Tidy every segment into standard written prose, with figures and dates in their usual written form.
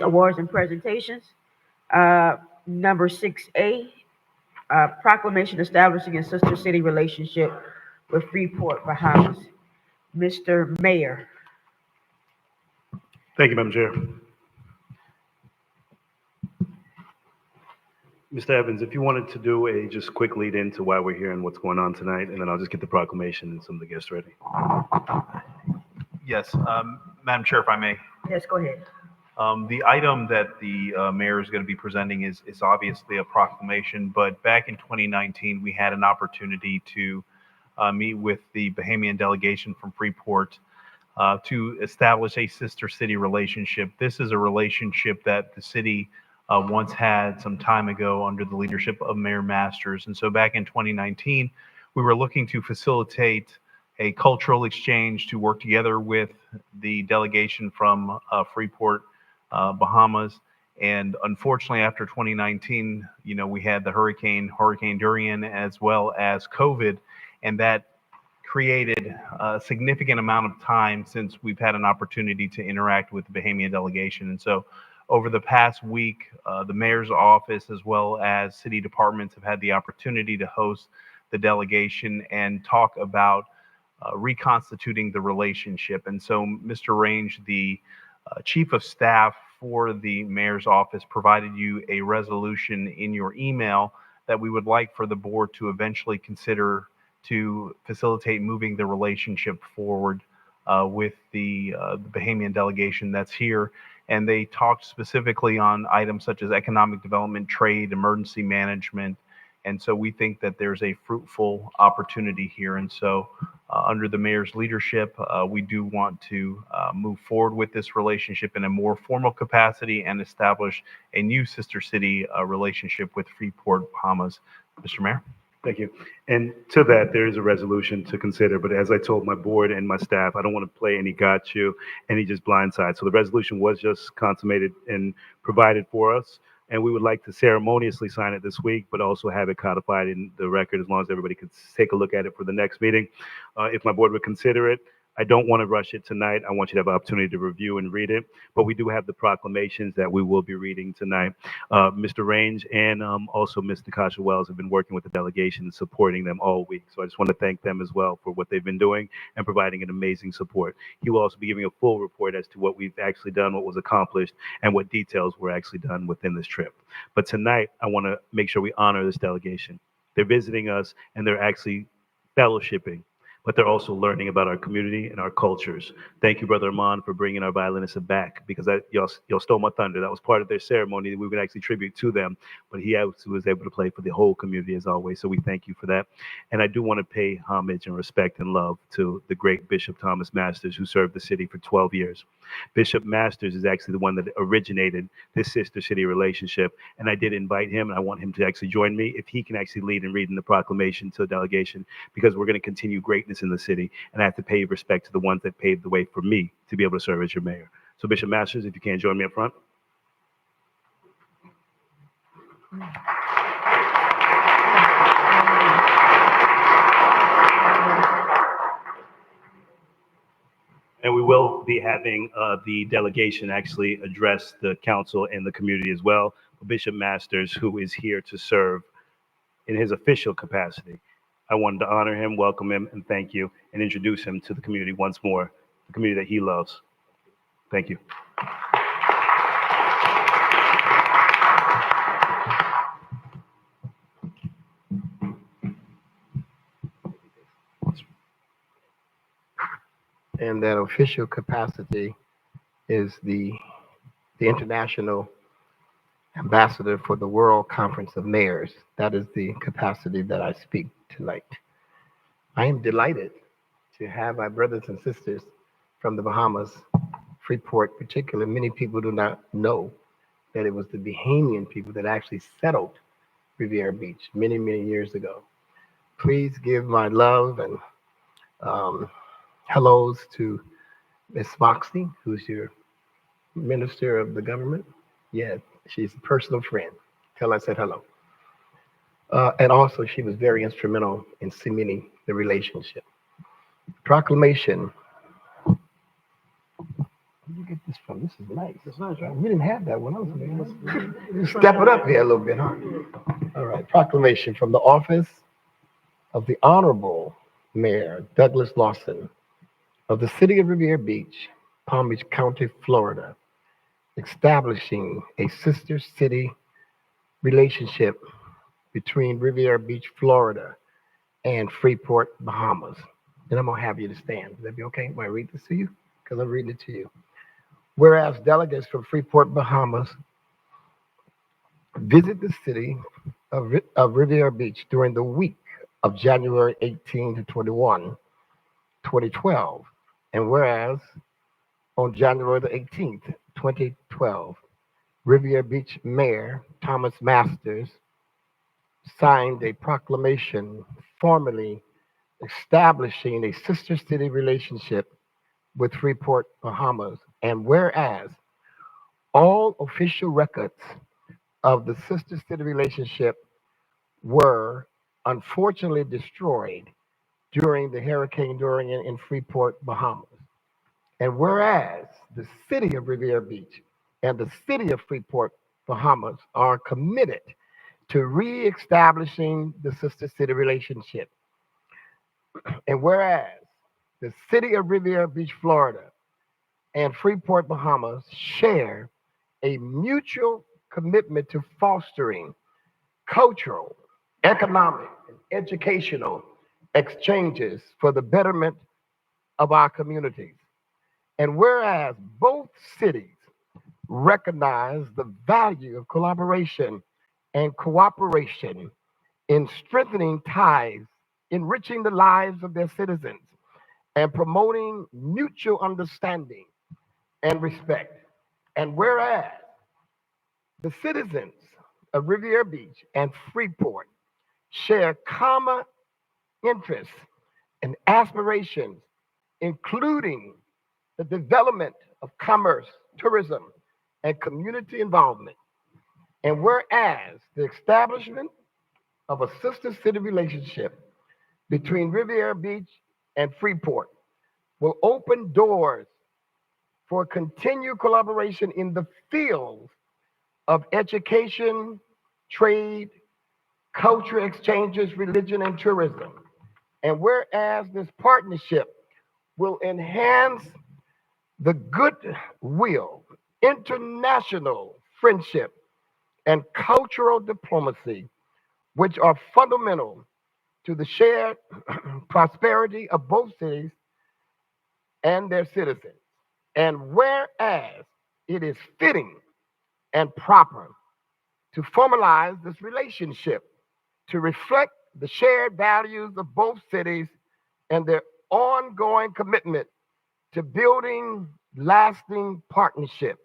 Awards and presentations. Number 6A, proclamation establishing a sister city relationship with Freeport, Bahamas. Mr. Mayor. Thank you, Madam Chair. Mr. Evans, if you wanted to do a just quick lead into why we're here and what's going on tonight, and then I'll just get the proclamation and some of the guests ready. Yes, Madam Chair, if I may. Yes, go ahead. The item that the mayor is going to be presenting is obviously a proclamation, but back in 2019, we had an opportunity to meet with the Bahamian delegation from Freeport to establish a sister city relationship. This is a relationship that the city once had some time ago under the leadership of Mayor Masters. And so back in 2019, we were looking to facilitate a cultural exchange to work together with the delegation from Freeport, Bahamas. And unfortunately, after 2019, we had the Hurricane Dorian, as well as COVID, and that created a significant amount of time since we've had an opportunity to interact with the Bahamian delegation. And so over the past week, the mayor's office, as well as city departments, have had the opportunity to host the delegation and talk about reconstituting the relationship. And so Mr. Range, the chief of staff for the mayor's office, provided you a resolution in your email that we would like for the board to eventually consider to facilitate moving the relationship forward with the Bahamian delegation that's here. And they talked specifically on items such as economic development, trade, emergency management. And so we think that there's a fruitful opportunity here. And so under the mayor's leadership, we do want to move forward with this relationship in a more formal capacity and establish a new sister city relationship with Freeport, Bahamas. Mr. Mayor. Thank you. And to that, there is a resolution to consider, but as I told my board and my staff, I don't want to play any got you, any just blindside. So the resolution was just consummated and provided for us, and we would like to ceremoniously sign it this week, but also have it codified in the record as long as everybody could take a look at it for the next meeting. If my board would consider it, I don't want to rush it tonight. I want you to have an opportunity to review and read it, but we do have the proclamations that we will be reading tonight. Mr. Range and also Ms. Nakasha Wells have been working with the delegation and supporting them all week. So I just want to thank them as well for what they've been doing and providing an amazing support. He will also be giving a full report as to what we've actually done, what was accomplished, and what details were actually done within this trip. But tonight, I want to make sure we honor this delegation. They're visiting us and they're actually fellowshipping, but they're also learning about our community and our cultures. Thank you, Brother Armand, for bringing our violinists back, because y'all stole my thunder. That was part of their ceremony. We would actually tribute to them, but he also was able to play for the whole community as always. So we thank you for that. And I do want to pay homage and respect and love to the great Bishop Thomas Masters, who served the city for 12 years. Bishop Masters is actually the one that originated this sister city relationship. And I did invite him, and I want him to actually join me if he can actually lead and read in the proclamation to the delegation, because we're going to continue greatness in the city. And I have to pay respect to the ones that paved the way for me to be able to serve as your mayor. So Bishop Masters, if you can join me up front. And we will be having the delegation actually address the council and the community as well. Bishop Masters, who is here to serve in his official capacity, I wanted to honor him, welcome him, and thank you, and introduce him to the community once more, the community that he loves. Thank you. And that official capacity is the international ambassador for the World Conference of Mayors. That is the capacity that I speak tonight. I am delighted to have my brothers and sisters from the Bahamas, Freeport particularly. Many people do not know that it was the Bahamian people that actually settled Riviera Beach many, many years ago. Please give my love and hellos to Miss Moxie, who's your minister of the government. Yeah, she's a personal friend. Tell her I said hello. And also, she was very instrumental in cementing the relationship. Proclamation Where'd you get this from? This is nice. It's nice, right? We didn't have that when I was there. Step it up here a little bit, huh? All right. Proclamation from the office of the Honorable Mayor Douglas Lawson of the City of Riviera Beach, Palm Beach County, Florida, establishing a sister city relationship between Riviera Beach, Florida, and Freeport, Bahamas. And I'm going to have you to stand. Would that be okay? When I read this to you? Because I'm reading it to you. Whereas delegates from Freeport, Bahamas visit the city of Riviera Beach during the week of January 18 to 21, 2012. And whereas on January the 18th, 2012, Riviera Beach Mayor Thomas Masters signed a proclamation formally establishing a sister city relationship with Freeport, Bahamas. And whereas all official records of the sister city relationship were unfortunately destroyed during the Hurricane Dorian in Freeport, Bahamas. And whereas the city of Riviera Beach and the city of Freeport, Bahamas are committed to reestablishing the sister city relationship. And whereas the city of Riviera Beach, Florida and Freeport, Bahamas share a mutual commitment to fostering cultural, economic, and educational exchanges for the betterment of our communities. And whereas both cities recognize the value of collaboration and cooperation in strengthening ties, enriching the lives of their citizens, and promoting mutual understanding and respect. And whereas the citizens of Riviera Beach and Freeport share common interests and aspirations, including the development of commerce, tourism, and community involvement. And whereas the establishment of a sister city relationship between Riviera Beach and Freeport will open doors for continued collaboration in the fields of education, trade, culture exchanges, religion, and tourism. And whereas this partnership will enhance the goodwill, international friendship, and cultural diplomacy, which are fundamental to the shared prosperity of both cities and their citizens. And whereas it is fitting and proper to formalize this relationship to reflect the shared values of both cities and their ongoing commitment to building lasting partnerships.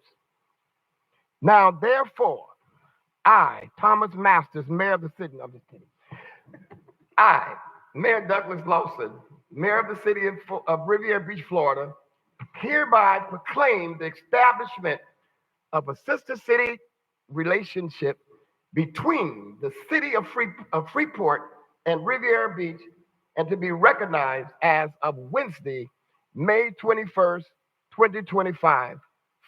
Now, therefore, I, Thomas Masters, Mayor of the city, I'm just kidding. I, Mayor Douglas Lawson, Mayor of the city of Riviera Beach, Florida, hereby proclaim the establishment of a sister city relationship between the city of Freeport and Riviera Beach, and to be recognized as of Wednesday, May 21st, 2025.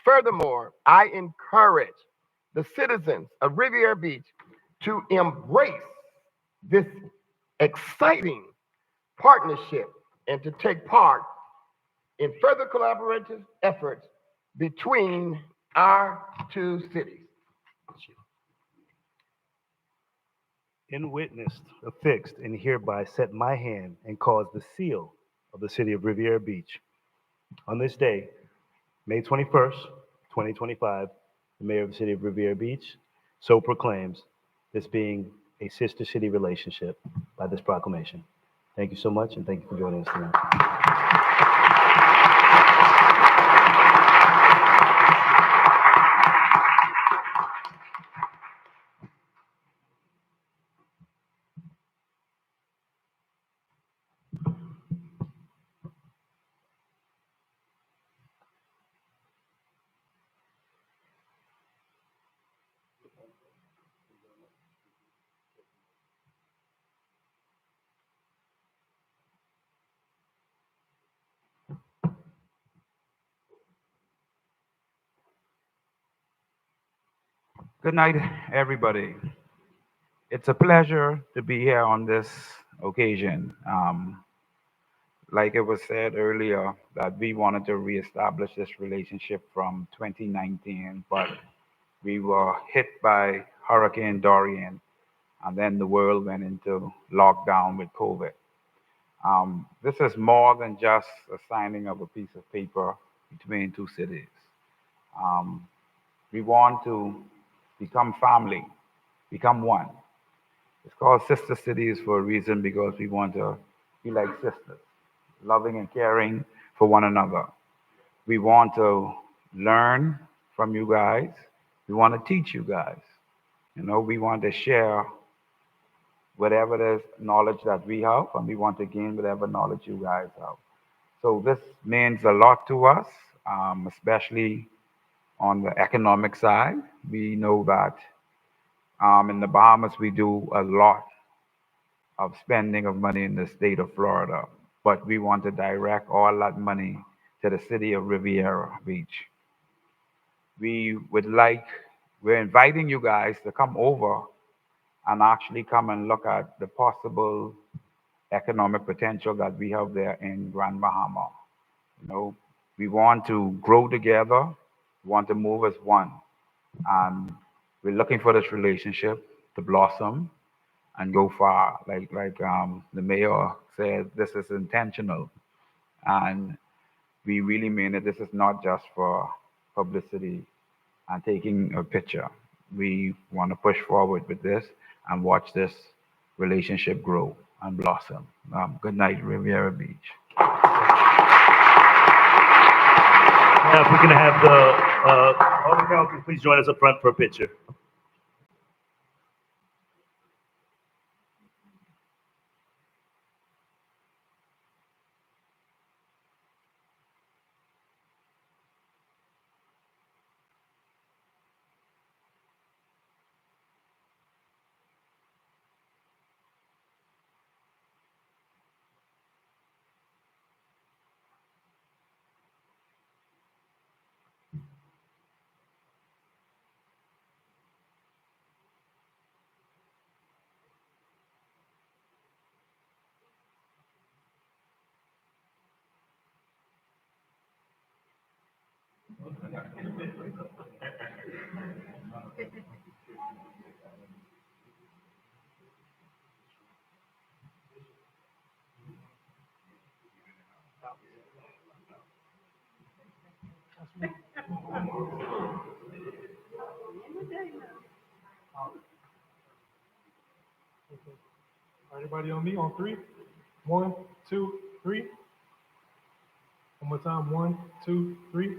Furthermore, I encourage the citizens of Riviera Beach to embrace this exciting partnership and to take part in further collaborative efforts between our two cities. In witnessed, affixed, and hereby set my hand and caused the seal of the city of Riviera Beach. On this day, May 21st, 2025, the mayor of the city of Riviera Beach so proclaims, this being a sister city relationship by this proclamation. Thank you so much, and thank you for joining us tonight. Good night, everybody. It's a pleasure to be here on this occasion. Like it was said earlier, that we wanted to reestablish this relationship from 2019, but we were hit by Hurricane Dorian, and then the world went into lockdown with COVID. This is more than just a signing of a piece of paper between two cities. Um, we want to become family, become one. It's called Sister Cities for a reason because we want to be like sisters, loving and caring for one another. We want to learn from you guys. We want to teach you guys. We want to share whatever it is knowledge that we have, and we want to gain whatever knowledge you guys have. So this means a lot to us, especially on the economic side. We know that in the Bahamas we do a lot of spending of money in the state of Florida, but we want to direct all that money to the city of Riviera Beach. We would like, we're inviting you guys to come over and actually come and look at the possible economic potential that we have there in Grand Bahama. You know, we want to grow together, we want to move as one, and we're looking for this relationship to blossom and go far. Like the mayor said, this is intentional, and we really mean it. This is not just for publicity and taking a picture. We want to push forward with this and watch this relationship grow and blossom. Good night, Riviera Beach. Now, if we can have all the council, please join us up front for a picture. Everybody on me on three. 1, 2, 3. One more time. 1, 2, 3.